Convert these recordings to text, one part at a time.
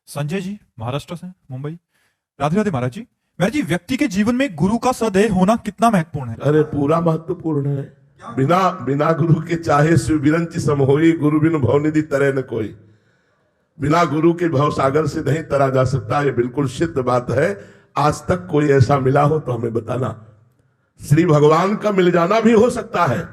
संजय जी महाराष्ट्र से, मुंबई। राधे राधे महाराज जी। महाराज जी, व्यक्ति के जीवन में गुरु का सदैव होना कितना महत्वपूर्ण है? अरे पूरा महत्वपूर्ण है। बिना बिना गुरु के चाहे शिव बिरंची सम होई, गुरु बिनु भवनिधि तरे न कोई। बिना गुरु के भव सागर से नहीं तरा जा सकता, ये बिल्कुल सिद्ध बात है। आज तक कोई ऐसा मिला हो तो हमें बताना। श्री भगवान का मिल जाना भी हो सकता है,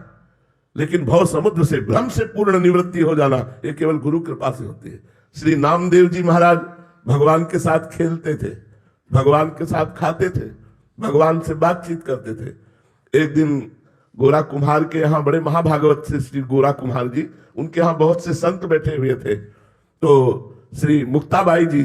लेकिन भव समुद्र से भ्रम से पूर्ण निवृत्ति हो जाना ये केवल गुरु कृपा से होती है। श्री नामदेव जी महाराज भगवान के साथ खेलते थे, भगवान के साथ खाते थे, भगवान से बातचीत करते थे। एक दिन गोरा कुम्हार के यहाँ, बड़े महाभागवत से श्री गोरा कुम्हार जी, उनके यहाँ बहुत से संत बैठे हुए थे। तो श्री मुक्ताबाई जी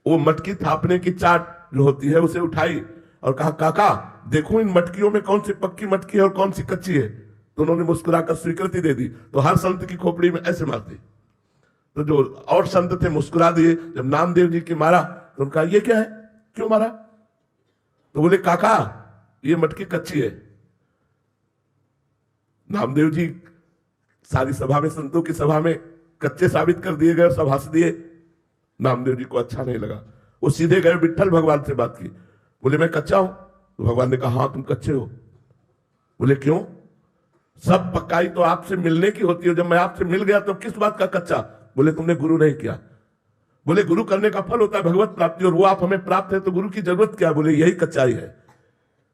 वो मटकी थापने की चाट जो होती है उसे उठाई और कहा, काका देखो इन मटकियों में कौन सी पक्की मटकी है और कौन सी कच्ची है। तो उन्होंने मुस्कुराकर स्वीकृति दे दी। तो हर संत की खोपड़ी में ऐसे मार दी। तो जो और संत थे मुस्कुरा दिए। जब नामदेव जी की मारा तो उनका, ये क्या है, क्यों मारा? तो बोले, काका ये मटकी कच्ची है। नामदेव जी सारी सभा में, संतों की सभा में कच्चे साबित कर दिए गए, सब हंस दिए। नामदेव जी को अच्छा नहीं लगा। वो सीधे गए विट्ठल भगवान से बात की। बोले, मैं कच्चा हूं? तो भगवान ने कहा, हाँ तुम कच्चे हो। बोले, क्यों? सब पक्काई तो आपसे मिलने की होती है, जब मैं आपसे मिल गया तो किस बात का कच्चा? बोले, तुमने गुरु नहीं किया। बोले, गुरु करने का फल होता है भगवत प्राप्ति, और वो आप हमें प्राप्त है तो गुरु की जरूरत क्या? बोले, यही कच्चाई है।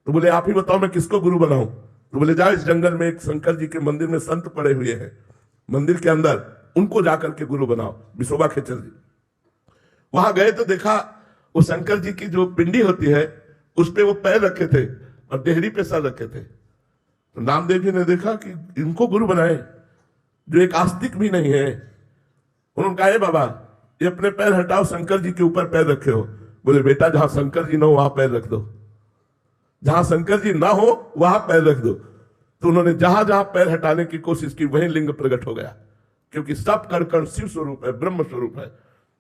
तो बोले, आप ही बताओ मैं किसको गुरु बनाऊं? तो बोले, जाओ इस जंगल में एक शंकर जी के मंदिर में संत पड़े हुए हैं, मंदिर के अंदर, उनको जाकर के गुरु बनाओ। विशोबा खेचर जी वहां गए तो देखा वो शंकर जी की जो पिंडी होती है उस पे वो पैर रखे थे और देहरी पे सर रखे थे। तो नामदेव जी ने देखा कि इनको गुरु बनाए जो एक आस्तिक भी नहीं है। उन्होंने कहा, बाबा ये अपने पैर हटाओ, शंकर जी के ऊपर पैर रखे हो। बोले, बेटा जहां शंकर जी ना हो वहां पैर रख दो, जहां शंकर जी ना हो वहां पैर रख दो। तो उन्होंने जहां जहां पैर हटाने की कोशिश की वहीं लिंग प्रकट हो गया, क्योंकि सब कण कण शिव स्वरूप है, ब्रह्म स्वरूप है।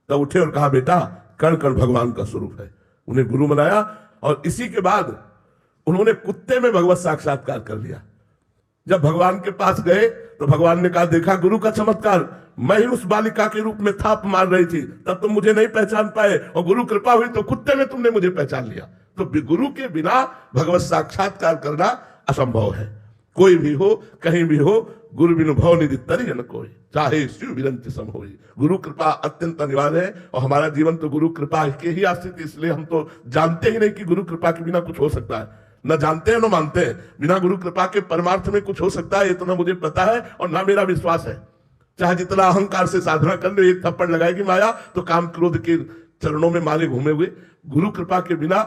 तब उठे और कहा, बेटा कण कण भगवान का स्वरूप है। उन्हें गुरु बनाया और इसी के बाद उन्होंने कुत्ते में भगवत साक्षात्कार कर लिया। जब भगवान के पास गए तो भगवान ने कहा, देखा गुरु का चमत्कार, मैं ही उस बालिका के रूप में थाप मार रही थी, तब तुम मुझे नहीं पहचान पाए, और गुरु कृपा हुई तो कुत्ते में तुमने मुझे पहचान लिया। तो गुरु के बिना भगवत साक्षात्कार करना असंभव है। कोई भी हो, कहीं भी हो, गुरु बिनु भवनिधि तरि न कोई, चाहे शिव बिरंची सम होई। गुरु कृपा अत्यंत अनिवार्य है, और हमारा जीवन तो गुरु कृपा के ही आश्रित, इसलिए हम तो जानते ही नहीं कि गुरु कृपा के बिना कुछ हो सकता है। न जानते हैं न मानते हैं। बिना गुरु कृपा के परमार्थ में कुछ हो सकता है इतना मुझे पता है और ना मेरा विश्वास है। चाहे जितना अहंकार से साधना कर ले, एक थप्पड़ लगाएगी माया तो काम क्रोध के चरणों में मारे घूमे हुए। गुरु कृपा के बिना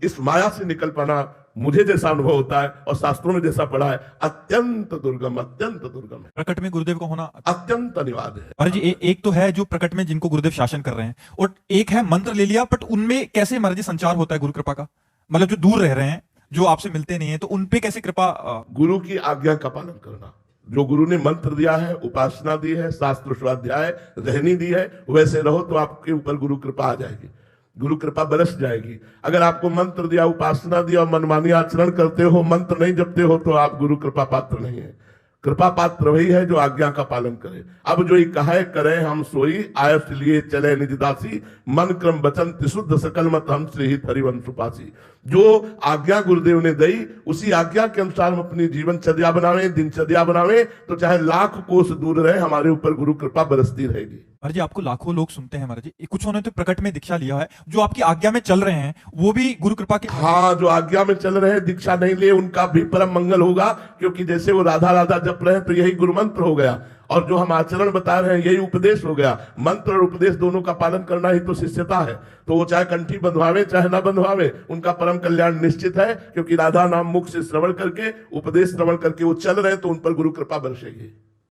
इस माया से निकल पाना, मुझे जैसा अनुभव होता है और शास्त्रों में जैसा पढ़ा है, अत्यंत दुर्गम, अत्यंत दुर्गम है। प्रकट में गुरुदेव का होना अत्यंत अनिवार्य है। महाराज जी, एक तो है जो प्रकट में जिनको गुरुदेव शासन कर रहे हैं, और एक है मंत्र ले लिया, बट उनमें कैसे महाराज जी संचार होता है गुरु कृपा का? मतलब जो दूर रह रहे हैं, जो आपसे मिलते नहीं है, तो उनपे कैसे कृपा? गुरु की आज्ञा का पालन करना। जो गुरु ने मंत्र दिया है, उपासना दी है, शास्त्र स्वाध्याय रहनी दी है, वैसे रहो तो आपके ऊपर गुरु कृपा आ जाएगी, गुरु कृपा बरस जाएगी। अगर आपको मंत्र दिया, उपासना दिया और मनमानी आचरण करते हो, मंत्र नहीं जपते हो, तो आप गुरु कृपा पात्र नहीं है। कृपा पात्र वही है जो आज्ञा का पालन करे। अब जो कहे करे हम सोई, आयस लिए चले निज दासी, मन क्रम वचन त्रिशुद्ध सकल मत हम श्री हरिवंश उपासी। जो आज्ञा गुरुदेव ने दी उसी आज्ञा के अनुसार हम अपनी जीवनचर्या बनावे, दिनचर्या बनावे, तो चाहे लाख कोस दूर रहे, हमारे ऊपर गुरु कृपा बरसती रहेगी। महाराज जी, आपको लाखों लोग सुनते हैं महाराज जी, कुछ ने तो प्रकट में दीक्षा लिया है, जो आपकी आज्ञा में चल रहे हैं वो भी गुरु कृपा के। हाँ, जो आज्ञा में चल रहे हैं, दीक्षा नहीं लिए, उनका भी परम मंगल होगा, क्योंकि जैसे वो राधा राधा जप रहे हैं तो यही गुरु मंत्र हो गया, और जो हम आचरण बता रहे हैं यही उपदेश हो गया। मंत्र और उपदेश दोनों का पालन करना ही तो शिष्यता है। तो वो चाहे कंठी बंधवावे चाहे ना बंधवावे, उनका परम कल्याण निश्चित है, क्योंकि राधा नाम मुख से श्रवण करके, उपदेश श्रवण करके वो चल रहे हैं, तो उन पर गुरु कृपा बरसेगी।